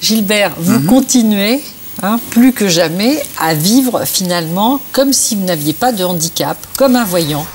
Gilbert, vous continuez, plus que jamais, à vivre finalement comme si vous n'aviez pas de handicap, comme un voyant.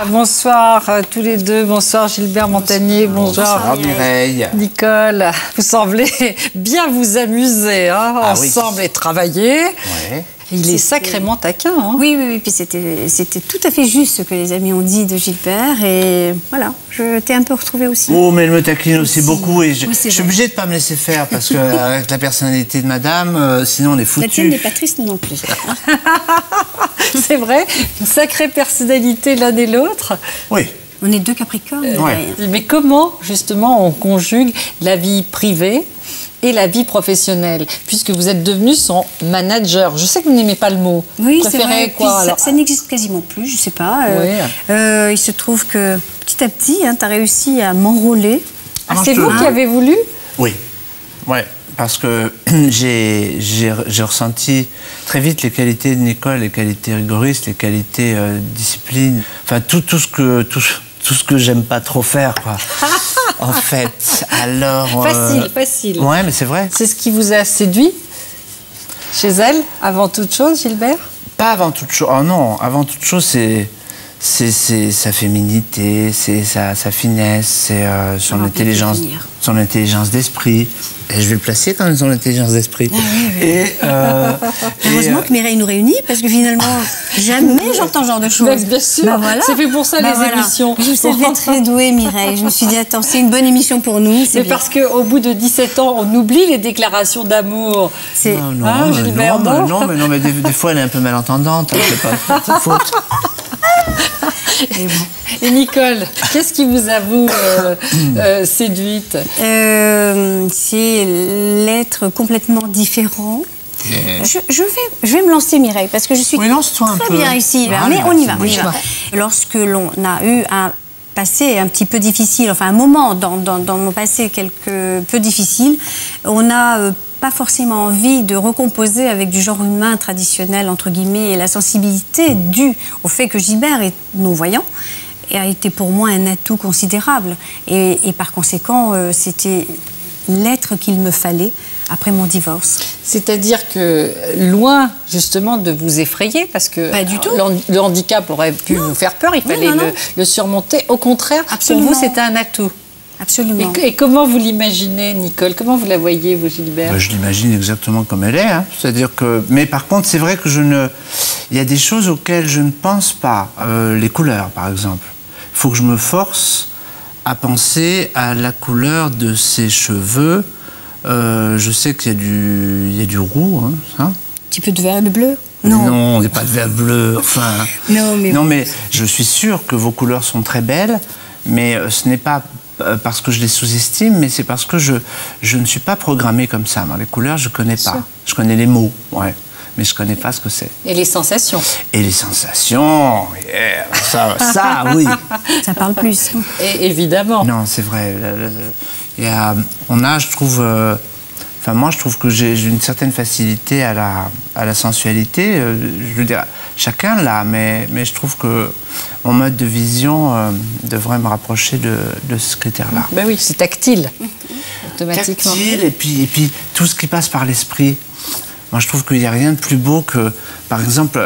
Bonsoir tous les deux, bonsoir Gilbert Montagnier, bonsoir Mireille. Nicole. Vous semblez bien vous amuser ensemble et travailler. Ouais. Il est sacrément taquin. Oui, puis c'était tout à fait juste ce que les amis ont dit de Gilbert et voilà, je t'ai un peu retrouvée aussi. Oh, mais elle me taquine aussi beaucoup et je Oui, suis obligée de ne pas me laisser faire parce qu'avec la personnalité de madame, sinon on est foutu. La tienne n'est pas triste non plus. C'est vrai, une sacrée personnalité l'un et l'autre. Oui. On est deux Capricornes. Mais comment, justement, on conjugue la vie privée et la vie professionnelle, puisque vous êtes devenu son manager. Je sais que vous n'aimez pas le mot. Oui, c'est vrai. Quoi, alors... Ça n'existe quasiment plus, je ne sais pas. Il se trouve que petit à petit, tu as réussi à m'enrôler. C'est vous qui avez voulu? Oui. Ouais. Parce que j'ai ressenti très vite les qualités de Nicole, les qualités rigoristes, les qualités discipline, enfin tout ce que j'aime pas trop faire, quoi. En fait, alors... Facile. Ouais, mais c'est vrai. C'est ce qui vous a séduit chez elle, avant toute chose, Gilbert? Pas avant toute chose. Oh non, avant toute chose, c'est sa féminité, c'est sa finesse, c'est son intelligence d'esprit. Et je vais le placer quand même, son intelligence d'esprit. Oui. Heureusement que Mireille nous réunit, parce que finalement, jamais j'entends ce genre de choses. Bien sûr, voilà. C'est fait pour ça les émissions. Je savais très douée, Mireille. Je me suis dit, attends, c'est une bonne émission pour nous. Mais parce qu'au bout de 17 ans, on oublie les déclarations d'amour. Non, mais des fois, elle est un peu malentendante. C'est pas de faute. Et Nicole, qu'est-ce qui vous a séduite? C'est l'être complètement différent. Je vais me lancer, Mireille, parce que je suis très bien ici. Mais on y va. Lorsque l'on a eu un passé un petit peu difficile, enfin un moment dans mon passé quelque peu difficile, on n'a pas forcément envie de recomposer avec du genre humain traditionnel, entre guillemets, et la sensibilité due au fait que Gilbert est non-voyant a été pour moi un atout considérable. Et par conséquent, c'était l'être qu'il me fallait après mon divorce. C'est-à-dire que, loin justement de vous effrayer, parce que pas du tout. Le handicap aurait pu vous faire peur, il fallait le surmonter. Au contraire, absolument. Pour vous, c'était un atout. Absolument. Et comment vous l'imaginez, Nicole? Comment vous la voyez, vous, Gilbert? Je l'imagine exactement comme elle est. C'est-à-dire que... Mais par contre, c'est vrai que il y a des choses auxquelles je ne pense pas. Les couleurs, par exemple. Il faut que je me force à penser à la couleur de ses cheveux. Je sais qu'il y a du roux. Un petit peu de vert et de bleu? Non, il n'y a pas de vert bleu. Enfin, non, mais je suis sûre que vos couleurs sont très belles, mais ce n'est pas parce que je les sous-estime, mais c'est parce que je ne suis pas programmée comme ça. Dans les couleurs, je ne connais pas. Je connais les mots, mais je ne connais pas ce que c'est. Et les sensations. Et les sensations, ça oui. Ça parle plus. Et évidemment. Non, c'est vrai. On a, je trouve... moi, je trouve que j'ai une certaine facilité à la sensualité. Je veux dire, chacun l'a, mais je trouve que mon mode de vision devrait me rapprocher de ce critère-là. Ben oui, c'est tactile, automatiquement. Tactile, et puis tout ce qui passe par l'esprit. Moi, je trouve qu'il n'y a rien de plus beau que, par exemple,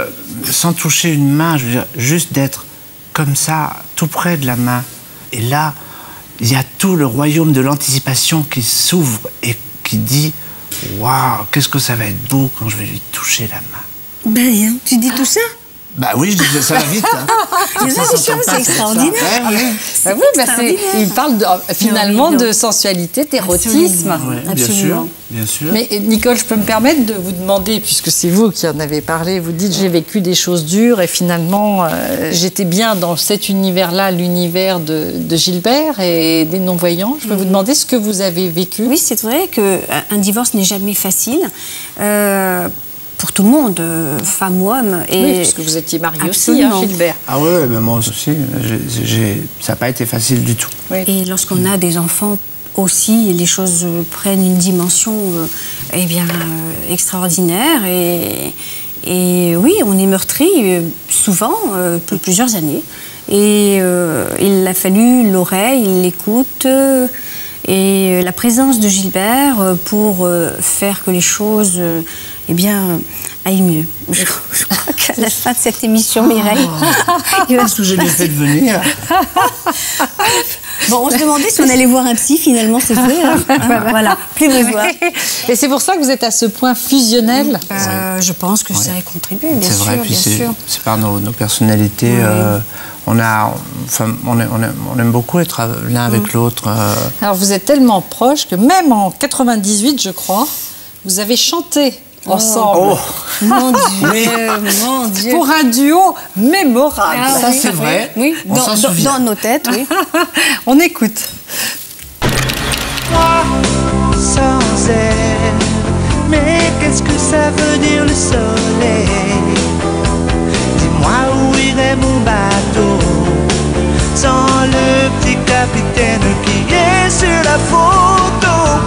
sans toucher une main, je veux dire, juste d'être comme ça, tout près de la main. Et là, il y a tout le royaume de l'anticipation qui s'ouvre et qui dit « Waouh, qu'est-ce que ça va être beau quand je vais lui toucher la main ». Ben, tu dis tout ça? Bah oui, je disais ça va vite. C'est extraordinaire. Il parle finalement de sensualité, d'érotisme. Bien sûr. Mais Nicole, je peux me permettre de vous demander, puisque c'est vous qui en avez parlé, vous dites j'ai vécu des choses dures et finalement j'étais bien dans cet univers-là, l'univers de Gilbert et des non-voyants. Je peux vous demander ce que vous avez vécu? Oui, c'est vrai qu'un divorce n'est jamais facile. Pour tout le monde, femme ou homme. Oui, puisque vous étiez mariée aussi, Gilbert. Ah oui, mais moi aussi, ça n'a pas été facile du tout. Oui. Et lorsqu'on a des enfants aussi, les choses prennent une dimension extraordinaire. Et oui, on est meurtri souvent, plusieurs années. Et il a fallu l'oreille, l'écoute, Et la présence de Gilbert pour faire que les choses aillent mieux. Je crois qu'à la fin de cette émission, Mireille... Qu'est-ce que j'ai bien fait de venir? Bon, on se demandait si on allait voir un psy, finalement, c'est vrai. Voilà, plus besoin. Et c'est pour ça que vous êtes à ce point fusionnel? Je pense que ça a contribué, bien sûr. C'est vrai, puis c'est par nos personnalités. On aime beaucoup être l'un avec l'autre. Alors, vous êtes tellement proches que même en 98, je crois, vous avez chanté ensemble. Oh. Mon Dieu, mon Dieu. Pour un duo mémorable. Ça, c'est vrai. Oui, dans nos têtes, oui. On écoute. Moi, sans elle, mais qu'est-ce que ça veut dire le soleil? Dis-moi où irait mon bateau sans le petit capitaine qui est sur la photo?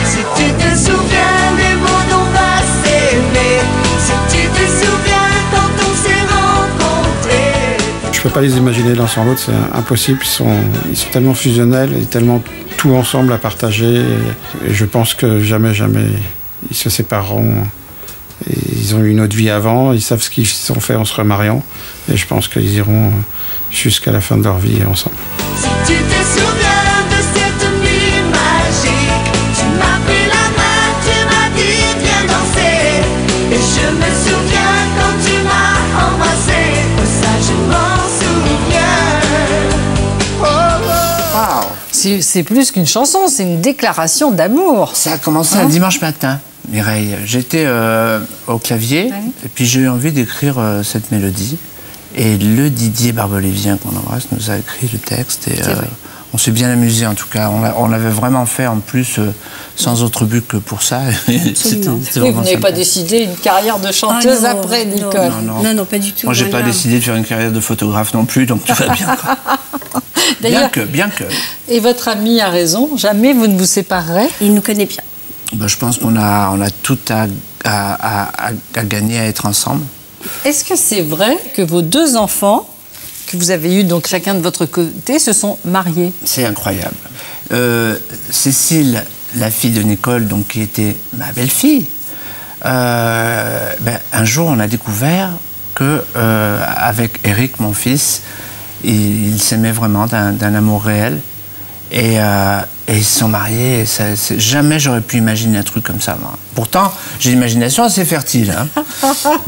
Si tu te souviens des mots dont on va s'aimer, si tu te souviens quand on s'est rencontrés. Je peux pas les imaginer l'un sans l'autre, c'est impossible. Ils sont tellement fusionnels et tellement tout ensemble à partager. Et je pense que jamais ils se sépareront. Et ils ont eu une autre vie avant, ils savent ce qu'ils ont fait en se remariant. Et je pense qu'ils iront jusqu'à la fin de leur vie ensemble. Si tu te souviens de cette nuit magique, tu m'as pris la main, tu m'as dit viens danser. Et je me souviens quand tu m'as embrassé, ça je m'en souviens. Waouh! C'est plus qu'une chanson, c'est une déclaration d'amour. Ça a commencé un dimanche matin, Mireille. J'étais au clavier et puis j'ai eu envie d'écrire cette mélodie. Et le Didier Barbelivien, qu'on embrasse, nous a écrit le texte. Et on s'est bien amusé, en tout cas. On l'avait vraiment fait, en plus, sans autre but que pour ça. C'était oui, vous n'avez pas décidé une carrière de chanteuse après, Nicole? Non, pas du tout. Moi, j'ai pas décidé de faire une carrière de photographe non plus, donc tout va bien. Bien que. Et votre ami a raison, jamais vous ne vous séparerez? Il nous connaît bien. Ben, je pense qu'on a tout à gagner à être ensemble. Est-ce que c'est vrai que vos deux enfants, que vous avez eus donc chacun de votre côté, se sont mariés? C'est incroyable. Cécile, la fille de Nicole, donc, qui était ma belle-fille, un jour on a découvert que avec Eric, mon fils, ils s'aimaient vraiment d'un amour réel. Et ils se sont mariés. Jamais j'aurais pu imaginer un truc comme ça. Moi. Pourtant, j'ai l'imagination assez fertile. Hein.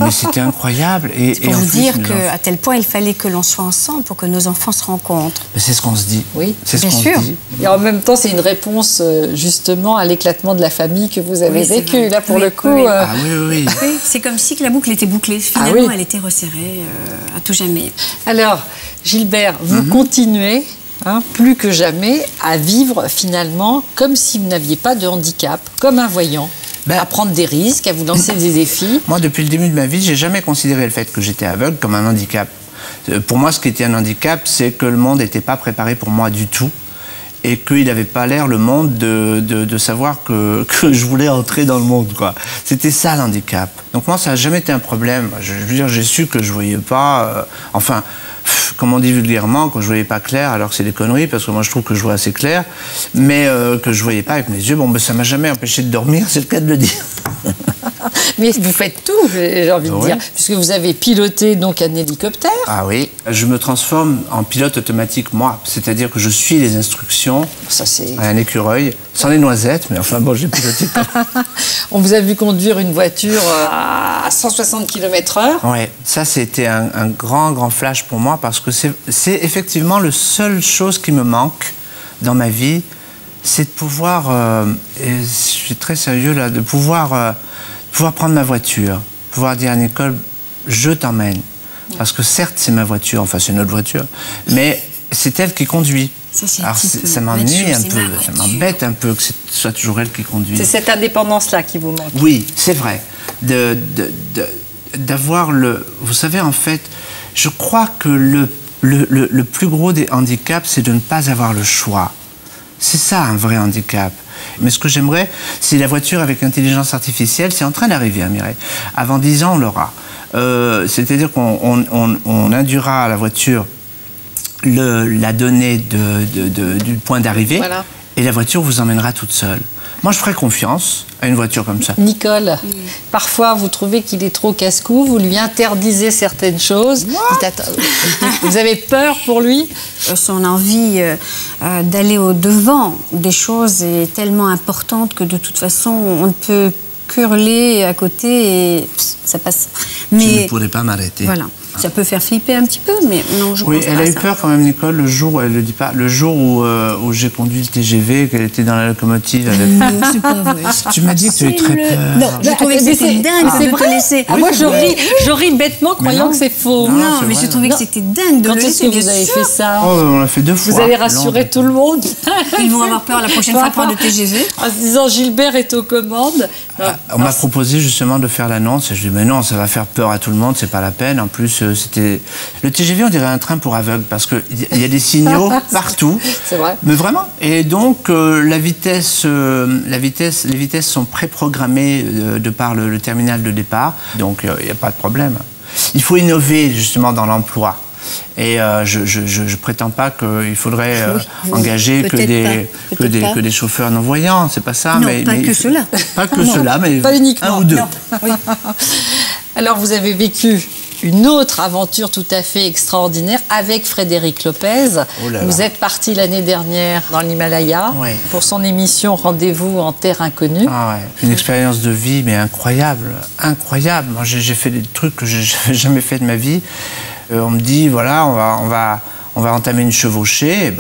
Mais c'était incroyable. C'est pour vous dire qu'à tel point, il fallait que l'on soit ensemble pour que nos enfants se rencontrent. C'est ce qu'on se dit. Oui, c'est bien sûr. Et en même temps, c'est une réponse justement à l'éclatement de la famille que vous avez vécu. Là, pour le coup... Ah oui. C'est comme si que la boucle était bouclée. Finalement, elle était resserrée à tout jamais. Alors, Gilbert, vous continuez... plus que jamais, à vivre finalement comme si vous n'aviez pas de handicap, comme un voyant, à prendre des risques, à vous lancer des défis. Moi, depuis le début de ma vie, j'ai jamais considéré le fait que j'étais aveugle comme un handicap. Pour moi, ce qui était un handicap, c'est que le monde n'était pas préparé pour moi du tout et qu'il n'avait pas l'air, le monde, de savoir que je voulais entrer dans le monde, quoi. C'était ça, l'handicap. Donc moi, ça n'a jamais été un problème. Je veux dire, j'ai su que je ne voyais pas... comme on dit vulgairement, quand je voyais pas clair, alors que c'est des conneries, parce que moi je trouve que je vois assez clair, mais que je voyais pas avec mes yeux, ça m'a jamais empêché de dormir, c'est le cas de le dire. Mais vous faites tout, j'ai envie de dire, puisque vous avez piloté donc un hélicoptère. Ah oui, je me transforme en pilote automatique, moi, c'est-à-dire que je suis les instructions à un écureuil, sans les noisettes, mais enfin bon, j'ai piloté. On vous a vu conduire une voiture à 160 km/h. Oui, ça c'était un grand flash pour moi, parce que c'est effectivement la seule chose qui me manque dans ma vie, c'est de pouvoir, et je suis très sérieux là, de pouvoir prendre ma voiture, pouvoir dire à Nicole, je t'emmène. Parce que certes, c'est ma voiture, enfin c'est notre voiture, mais c'est elle qui conduit. Alors ça m'ennuie un peu, ça m'embête un peu que ce soit toujours elle qui conduit. C'est cette indépendance-là qui vous manque. Oui, c'est vrai. D'avoir le... Vous savez, en fait, je crois que le plus gros des handicaps, c'est de ne pas avoir le choix. C'est ça, un vrai handicap. Mais ce que j'aimerais, c'est la voiture avec intelligence artificielle, c'est en train d'arriver, hein, Mireille. Avant 10 ans, on l'aura. C'est-à-dire qu'on induira à la voiture la donnée du point d'arrivée, et la voiture vous emmènera toute seule. Moi, je ferais confiance à une voiture comme ça. Nicole, parfois vous trouvez qu'il est trop casse-cou, vous lui interdisez certaines choses. Vous avez peur pour lui? Son envie d'aller au-devant des choses est tellement importante que de toute façon, on ne peut qu'hurler à côté et ça passe. Mais je ne pourrais pas m'arrêter. Voilà. Ça peut faire flipper un petit peu, mais non, je oui, pense pas. Elle a eu peur quand même, Nicole, le jour, elle le dit pas, le jour où j'ai conduit le TGV, qu'elle était dans la locomotive avec. C'est pas vrai. Tu m'as dit que tu as eu très peur. Non, j'ai trouvé que c'était dingue de te laisser. Moi, je ris bêtement croyant que c'est faux. Non, mais je trouvais que c'était dingue de le laisser. Quand est-ce que vous avez fait ça? Oh, on l'a fait 2 fois. Vous allez rassurer tout le monde. Ils vont avoir peur la prochaine fois de prendre le TGV. En se disant Gilbert est aux commandes. On m'a proposé justement de faire l'annonce et je dis mais non, ça va faire peur à tout le monde, c'est pas la peine. En plus, c'était le TGV, on dirait un train pour aveugles parce que il y a des signaux partout. C'est vrai. Mais vraiment. Et donc les vitesses sont préprogrammées de par le terminal de départ. Donc il n'y a pas de problème. Il faut innover justement dans l'emploi. Et je prétends pas qu'il faudrait engager que des chauffeurs non-voyants, c'est pas ça. Non, pas que ceux-là. Pas que ceux-là, mais pas uniquement. un ou deux. Oui. Alors vous avez vécu une autre aventure tout à fait extraordinaire avec Frédéric Lopez. Oh là là. Vous êtes parti l'année dernière dans l'Himalaya pour son émission Rendez-vous en Terre Inconnue. Ah ouais. Une expérience de vie mais incroyable, incroyable. Moi j'ai fait des trucs que je n'avais jamais fait de ma vie. On me dit voilà on va entamer une chevauchée. Et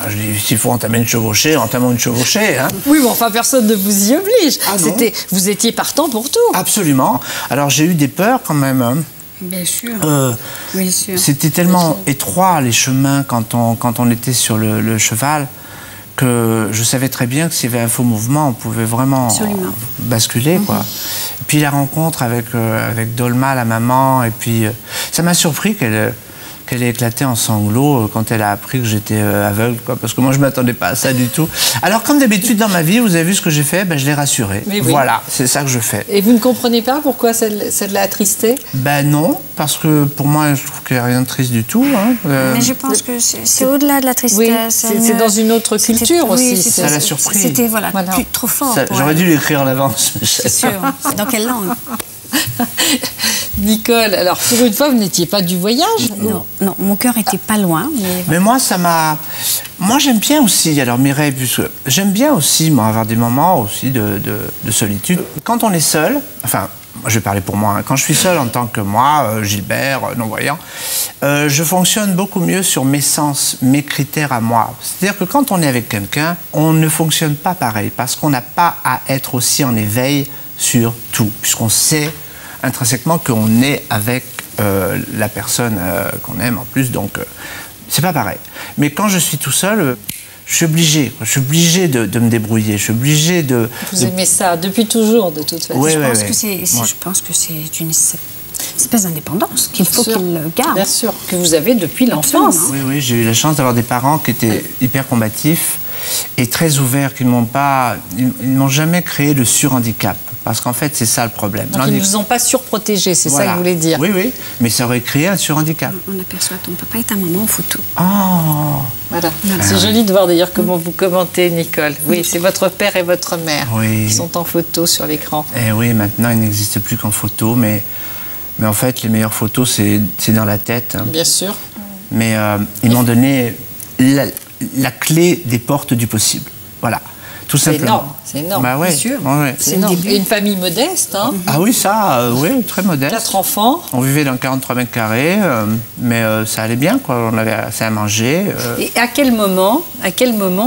je dis s'il faut entamer une chevauchée, entamons une chevauchée. Hein. Oui, mais enfin personne ne vous y oblige. Ah non. Vous étiez partant pour tout. Absolument. Alors j'ai eu des peurs quand même. Hein. Bien sûr. Bien sûr. C'était tellement étroit les chemins quand on était sur le cheval que je savais très bien que s'il y avait un faux mouvement, on pouvait vraiment basculer, quoi. Et puis la rencontre avec Dolma, la maman, et puis ça m'a surpris qu'elle ait éclaté en sanglots quand elle a appris que j'étais aveugle, quoi, parce que moi je m'attendais pas à ça du tout. Alors comme d'habitude dans ma vie, vous avez vu ce que j'ai fait, je l'ai rassurée. Oui. Voilà, c'est ça que je fais. Et vous ne comprenez pas pourquoi ça l'a attristé? Non, parce que pour moi je trouve qu'il n'y a rien de triste du tout. Hein. Mais je pense que c'est au-delà de la tristesse. Oui, c'est dans une autre culture aussi. Ça l'a surpris. C'était trop fort. J'aurais dû l'écrire à l'avance. C'est sûr. Dans quelle langue? Nicole, alors pour une fois, vous n'étiez pas du voyage? Non, mon cœur était pas loin. Mais moi, moi, j'aime bien aussi, alors Mireille, puisque j'aime bien aussi, moi, avoir des moments aussi de solitude. Quand on est seul, enfin, je vais parler pour moi, hein, quand je suis seul en tant que moi, Gilbert, non-voyant, je fonctionne beaucoup mieux sur mes sens, mes critères à moi. C'est-à-dire que quand on est avec quelqu'un, on ne fonctionne pas pareil, parce qu'on n'a pas à être aussi en éveil sur tout, puisqu'on sait intrinsèquement qu'on est avec la personne qu'on aime en plus, donc c'est pas pareil. Mais quand je suis tout seul, je suis obligé de me débrouiller, je suis obligé de... Vous aimez ça depuis toujours, de toute façon. Je pense que c'est une espèce d'indépendance qu'il faut qu'il garde. Bien sûr, que vous avez depuis l'enfance. Oui, j'ai eu la chance d'avoir des parents qui étaient hyper combatifs et très ouverts, qui ils m'ont jamais créé de surhandicap. Parce qu'en fait, c'est ça le problème. Donc, ils ne vous ont pas surprotégé, c'est ça que vous voulez dire? Oui, mais ça aurait créé un surhandicap. On aperçoit ton papa et ta maman en photo. Oh. Voilà. C'est joli de voir d'ailleurs comment vous commentez, Nicole. Oui, c'est votre père et votre mère qui sont en photo sur l'écran. Et oui, maintenant, ils n'existent plus qu'en photo, mais en fait, les meilleures photos, c'est dans la tête. Hein. Bien sûr. Mais ils m'ont donné la clé des portes du possible. Voilà. Tout simplement. C'est énorme, bien sûr. Ouais. C'est énorme. Et une famille modeste, hein? Ah oui, ça, oui, très modeste. 4 enfants. On vivait dans 43 mètres carrés, mais ça allait bien, quoi. On avait assez à manger. Et à quel moment,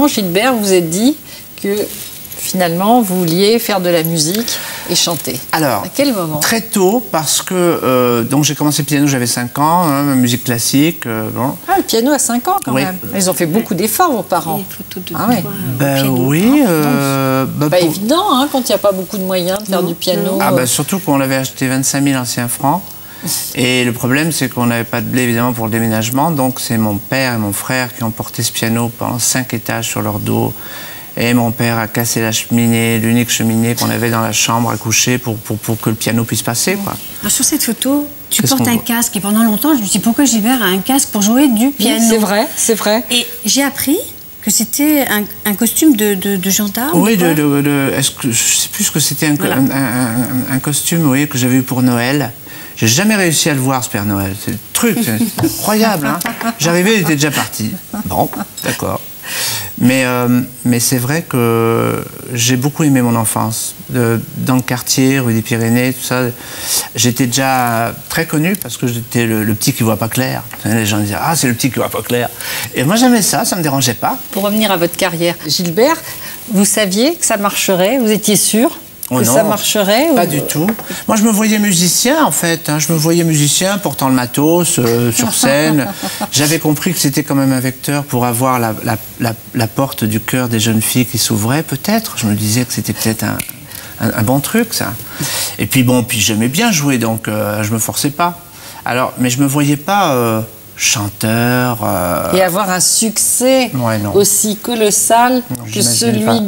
Gilbert, vous êtes dit que finalement, vous vouliez faire de la musique et chanter? Alors, à quel moment? Très tôt, parce que donc j'ai commencé le piano, j'avais 5 ans, hein, musique classique. Bon. Ah, le piano à 5 ans quand même. Ils ont fait beaucoup d'efforts, vos parents. Oui. Pas évident, hein, quand il n'y a pas beaucoup de moyens de faire du piano. Surtout qu'on avait acheté 25 000 anciens francs. Et le problème, c'est qu'on n'avait pas de blé, évidemment, pour le déménagement. Donc, c'est mon père et mon frère qui ont porté ce piano pendant 5 étages sur leur dos. Et mon père a cassé la cheminée, l'unique cheminée qu'on avait dans la chambre à coucher pour que le piano puisse passer, quoi. Alors, sur cette photo, tu portes un casque. Et pendant longtemps, je me suis dit, pourquoi Gilbert a un casque pour jouer du piano? Oui, c'est vrai. Et j'ai appris que c'était un costume de gendarme. Oui, je ne sais plus ce que c'était, un costume, oui, que j'avais eu pour Noël. J'ai jamais réussi à le voir, ce Père Noël. C'est le truc, c'est incroyable. Hein. J'arrivais, il était déjà parti. Bon, d'accord. Mais c'est vrai que j'ai beaucoup aimé mon enfance. Dans le quartier, rue des Pyrénées, tout ça. J'étais déjà très connu parce que j'étais le petit qui voit pas clair. Les gens disaient « Ah, c'est le petit qui voit pas clair ». Et moi, j'aimais ça, ça me dérangeait pas. Pour revenir à votre carrière, Gilbert, vous saviez que ça marcherait? Vous étiez sûr que ça marcherait? Pas du tout. Moi, je me voyais musicien, en fait. Hein. Je me voyais musicien portant le matos sur scène. J'avais compris que c'était quand même un vecteur pour avoir la porte du cœur des jeunes filles qui s'ouvrait, peut-être. Je me disais que c'était peut-être un bon truc, ça. Et puis, bon, j'aimais bien jouer, donc je me forçais pas. Alors, mais je me voyais pas... chanteur... Et avoir un succès aussi colossal que celui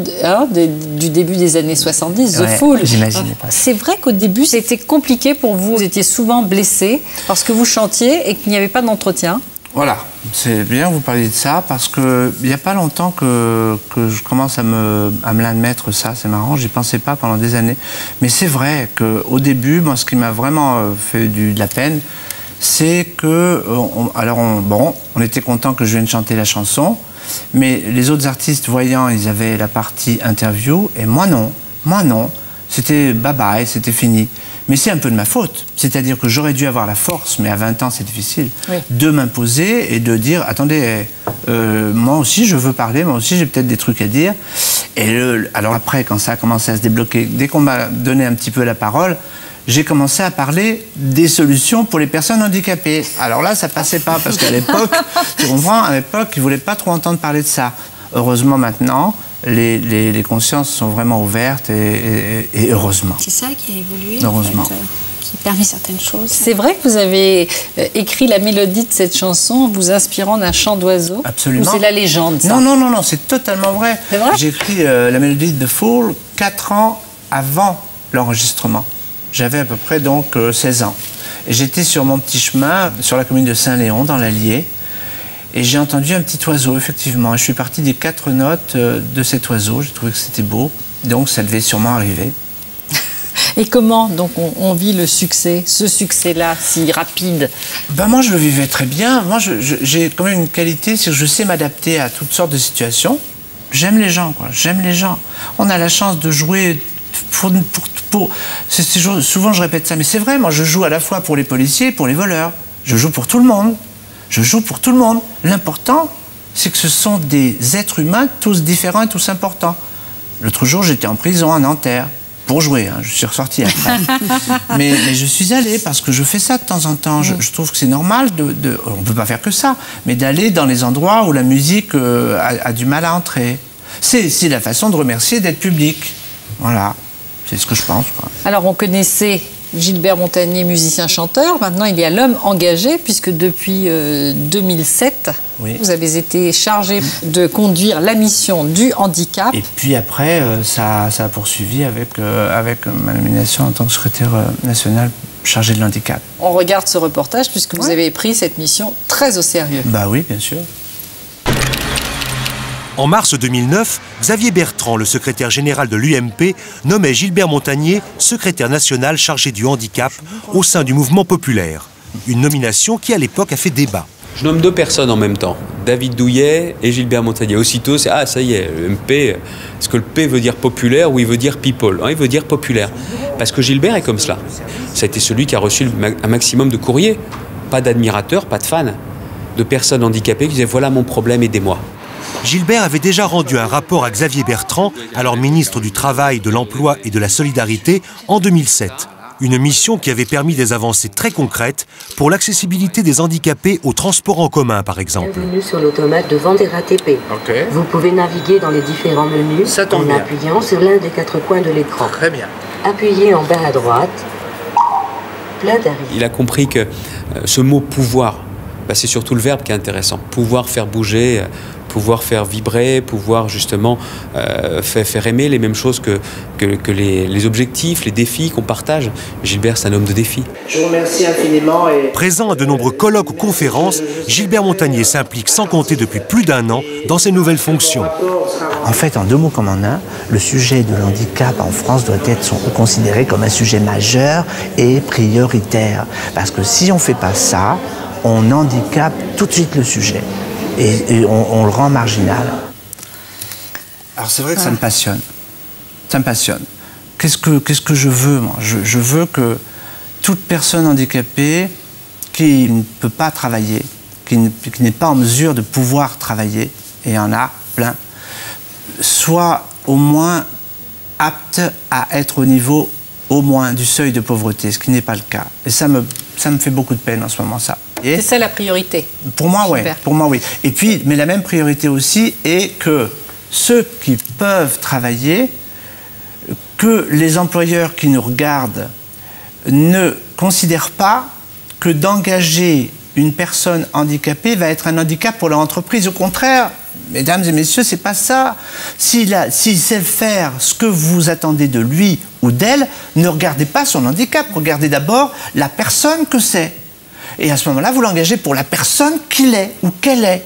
du début des années 70, The Fool. J'imaginais pas. C'est vrai qu'au début, c'était compliqué pour vous. Vous étiez souvent blessé parce que vous chantiez et qu'il n'y avait pas d'entretien. Voilà, c'est bien que vous parliez de ça parce qu'il n'y a pas longtemps que je commence à me l'admettre, ça. C'est marrant, j'y pensais pas pendant des années. Mais c'est vrai qu'au début, moi, ce qui m'a vraiment fait de la peine, c'est que, on était content que je vienne chanter la chanson, mais les autres artistes voyant, ils avaient la partie interview, et moi non, c'était bye-bye, c'était fini. Mais c'est un peu de ma faute, c'est-à-dire que j'aurais dû avoir la force, mais à 20 ans c'est difficile, de m'imposer et de dire, attendez, moi aussi je veux parler, moi aussi j'ai peut-être des trucs à dire. Et alors après, quand ça a commencé à se débloquer, dès qu'on m'a donné un petit peu la parole, j'ai commencé à parler des solutions pour les personnes handicapées. Alors là, ça passait pas, parce qu'à l'époque, tu comprends, à l'époque, ils voulaient pas trop entendre parler de ça. Heureusement, maintenant, les consciences sont vraiment ouvertes et heureusement. C'est ça qui a évolué. Heureusement. En fait, qui permet certaines choses. C'est vrai que vous avez écrit la mélodie de cette chanson en vous inspirant d'un chant d'oiseau. Absolument. Ou c'est la légende, ça? Non, c'est totalement vrai. C'est vrai? J'ai écrit la mélodie de The Fool 4 ans avant l'enregistrement. J'avais à peu près donc 16 ans. Et j'étais sur mon petit chemin, sur la commune de Saint-Léon, dans l'Allier. Et j'ai entendu un petit oiseau, effectivement. Et je suis parti des 4 notes de cet oiseau. J'ai trouvé que c'était beau. Donc ça devait sûrement arriver. Et comment donc on vit le succès, ce succès-là, si rapide? Ben moi, je le vivais très bien. Moi, j'ai quand même une qualité, c'est que je sais m'adapter à toutes sortes de situations. J'aime les gens, quoi. J'aime les gens. On a la chance de jouer... souvent je répète ça, mais c'est vrai, moi je joue à la fois pour les policiers et pour les voleurs. Je joue pour tout le monde. Je joue pour tout le monde. L'important, c'est que ce sont des êtres humains, tous différents et tous importants. L'autre jour, j'étais en prison à Nanterre pour jouer. Hein. Je suis ressorti après. mais je suis allé parce que je fais ça de temps en temps. Je trouve que c'est normal on ne peut pas faire que ça, mais d'aller dans les endroits où la musique a du mal à entrer. C'est la façon de remercier d'être public. Voilà, c'est ce que je pense, quoi. Alors, on connaissait Gilbert Montagné, musicien-chanteur. Maintenant, il y a l'homme engagé, puisque depuis 2007, vous avez été chargé de conduire la mission du handicap. Et puis après, ça a poursuivi avec ma nomination en tant que secrétaire national chargé de l'handicap. On regarde ce reportage, puisque vous avez pris cette mission très au sérieux. Bah oui, bien sûr. En mars 2009, Xavier Bertrand, le secrétaire général de l'UMP, nommait Gilbert Montagné secrétaire national chargé du handicap au sein du mouvement populaire. Une nomination qui, à l'époque, a fait débat. Je nomme 2 personnes en même temps, David Douillet et Gilbert Montagné. Aussitôt, c'est « Ah, ça y est, le MP, est-ce que le P veut dire populaire ou il veut dire people ?» Non, il veut dire populaire. Parce que Gilbert est comme cela. Ça a été celui qui a reçu un maximum de courriers. Pas d'admirateurs, pas de fans. De personnes handicapées qui disaient « Voilà mon problème, aidez-moi ». Gilbert avait déjà rendu un rapport à Xavier Bertrand, alors ministre du Travail, de l'Emploi et de la Solidarité, en 2007. Une mission qui avait permis des avancées très concrètes pour l'accessibilité des handicapés au transport en commun, par exemple. Bienvenue sur l'automate de vente RATP. Vous pouvez naviguer dans les différents menus en appuyant sur l'un des 4 coins de l'écran. Très bien. Appuyez en bas à droite. Plein d'arrivées. Il a compris que ce mot « pouvoir », c'est surtout le verbe qui est intéressant. Pouvoir faire bouger, pouvoir faire vibrer, pouvoir justement faire aimer les mêmes choses que les objectifs, les défis qu'on partage. Gilbert, c'est un homme de défi. Je vous remercie infiniment. Présent à de nombreux colloques ou conférences, Gilbert Montagné s'implique sans compter depuis plus d'1 an dans ses nouvelles fonctions. En fait, en 2 mots comme en un, le sujet de l'handicap en France doit être considéré comme un sujet majeur et prioritaire. Parce que si on ne fait pas ça, on handicape tout de suite le sujet et on le rend marginal. Alors c'est vrai que ça me passionne. Ça me passionne. Qu'est-ce que je veux, moi ? Je veux que toute personne handicapée qui ne peut pas travailler, qui n'est pas en mesure de pouvoir travailler, et il y en a plein, soit au moins apte à être au niveau au moins du seuil de pauvreté, ce qui n'est pas le cas. Et ça me fait beaucoup de peine en ce moment, ça. C'est ça la priorité. Pour moi, oui. Pour moi, oui. Et puis, mais la même priorité aussi est que ceux qui peuvent travailler, que les employeurs qui nous regardent ne considèrent pas que d'engager une personne handicapée va être un handicap pour leur entreprise. Au contraire, mesdames et messieurs, c'est pas ça. S'il sait faire ce que vous attendez de lui ou d'elle, ne regardez pas son handicap, regardez d'abord la personne que c'est. Et à ce moment-là, vous l'engagez pour la personne qu'il est ou qu'elle est.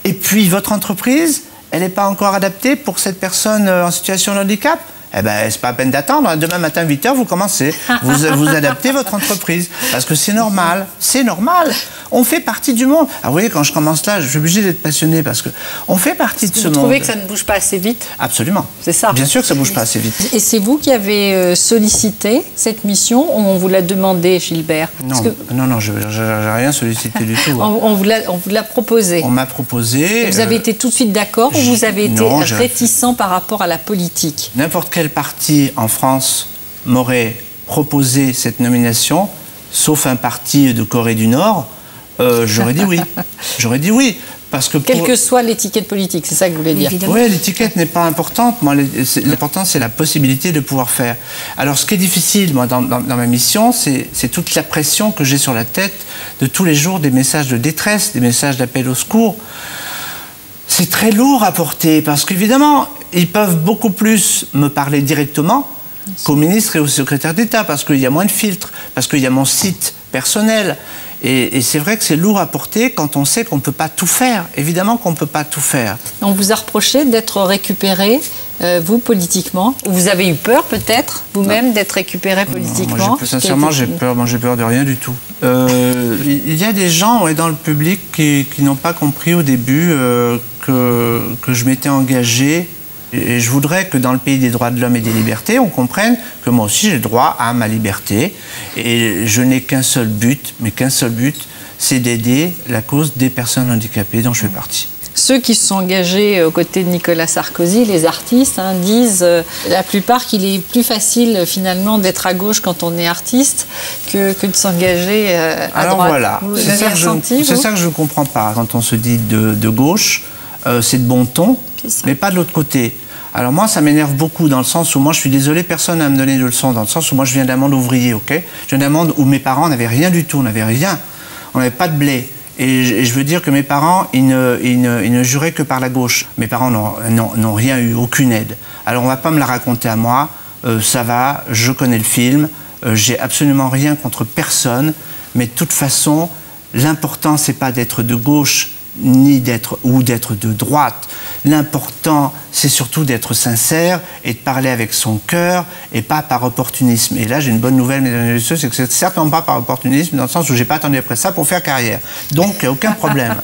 Et puis, votre entreprise, elle n'est pas encore adaptée pour cette personne en situation de handicap ? Eh bien, c'est pas à peine d'attendre. Demain matin, 8h, vous commencez. Vous adaptez votre entreprise. Parce que c'est normal. C'est normal. On fait partie du monde. Alors, vous voyez, quand je commence là, je suis obligé d'être passionné parce que on fait partie de ce monde. Vous trouvez que ça ne bouge pas assez vite ? Absolument. C'est ça. Bien sûr que ça ne bouge pas assez vite. Et c'est vous qui avez sollicité cette mission ou on vous l'a demandé, Gilbert ? Non, je n'ai rien sollicité du tout. On vous l'a proposé. On m'a proposé. Et vous avez été tout de suite d'accord ou vous avez été réticent par rapport à la politique ? N'importe quel parti en France m'aurait proposé cette nomination, sauf un parti de Corée du Nord, j'aurais dit oui. J'aurais dit oui. Parce que quelle que soit l'étiquette politique, c'est ça que vous voulez dire ? Oui, l'étiquette n'est pas importante. Moi, l'important, c'est la possibilité de pouvoir faire. Alors, ce qui est difficile, moi, dans ma mission, c'est toute la pression que j'ai sur la tête de tous les jours, des messages de détresse, des messages d'appel au secours. C'est très lourd à porter, parce qu'évidemment, ils peuvent beaucoup plus me parler directement qu'au ministre et au secrétaire d'État, parce qu'il y a moins de filtres, parce qu'il y a mon site personnel. Et c'est vrai que c'est lourd à porter quand on sait qu'on ne peut pas tout faire. Évidemment qu'on ne peut pas tout faire. On vous a reproché d'être récupéré, vous, politiquement. Vous avez eu peur, peut-être, vous-même, d'être récupéré politiquement ? Sincèrement, j'ai peur. Moi, j'ai peur de rien du tout. Il y a des gens dans le public qui n'ont pas compris au début que je m'étais engagé. Et je voudrais que dans le pays des droits de l'homme et des libertés, on comprenne que moi aussi j'ai droit à ma liberté. Et je n'ai qu'un seul but, c'est d'aider la cause des personnes handicapées dont je fais partie. Ceux qui se sont engagés aux côtés de Nicolas Sarkozy, les artistes, disent la plupart qu'il est plus facile finalement d'être à gauche quand on est artiste que de s'engager à droite. Alors voilà, c'est ça que je ne comprends pas quand on se dit de gauche. C'est de bon ton, mais pas de l'autre côté. Alors moi, ça m'énerve beaucoup dans le sens où moi, je suis désolé, personne n'a me donné de leçon, dans le sens où moi, je viens d'un monde ouvrier, ok ? Je viens d'un monde où mes parents n'avaient rien du tout, on n'avait rien. On n'avait pas de blé. Et je veux dire que mes parents, ils ne juraient que par la gauche. Mes parents n'ont rien eu, aucune aide. Alors on ne va pas me la raconter à moi, ça va, je connais le film, j'ai absolument rien contre personne, mais de toute façon, l'important, c'est pas d'être de gauche, ni d'être de droite. L'important, c'est surtout d'être sincère et de parler avec son cœur et pas par opportunisme. Et là, j'ai une bonne nouvelle, mesdames et messieurs, c'est que c'est certainement pas par opportunisme, dans le sens où j'ai pas attendu après ça pour faire carrière. Donc, il n'y a aucun problème.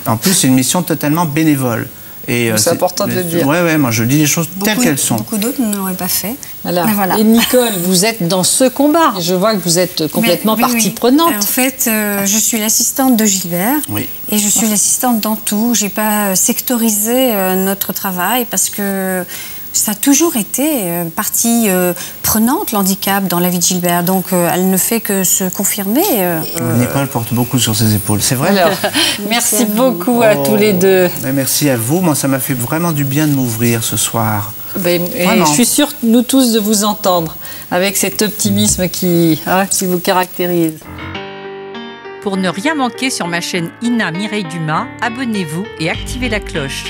En plus, c'est une mission totalement bénévole. C'est important de le dire. Oui, moi je dis les choses telles qu'elles sont. Beaucoup d'autres ne l'auraient pas fait. Voilà. Et Nicole, vous êtes dans ce combat. Je vois que vous êtes complètement partie prenante. En fait, je suis l'assistante de Gilbert. Oui. Et je suis l'assistante dans tout. Je n'ai pas sectorisé notre travail parce que ça a toujours été partie prenante, l'handicap, dans la vie de Gilbert. Donc, elle ne fait que se confirmer. Nicole porte beaucoup sur ses épaules, c'est vrai. Alors, merci beaucoup à tous les deux. Merci à vous. Moi, ça m'a fait vraiment du bien de m'ouvrir ce soir. Je suis sûre, nous tous, de vous entendre avec cet optimisme qui vous caractérise. Pour ne rien manquer sur ma chaîne Ina Mireille Dumas, abonnez-vous et activez la cloche.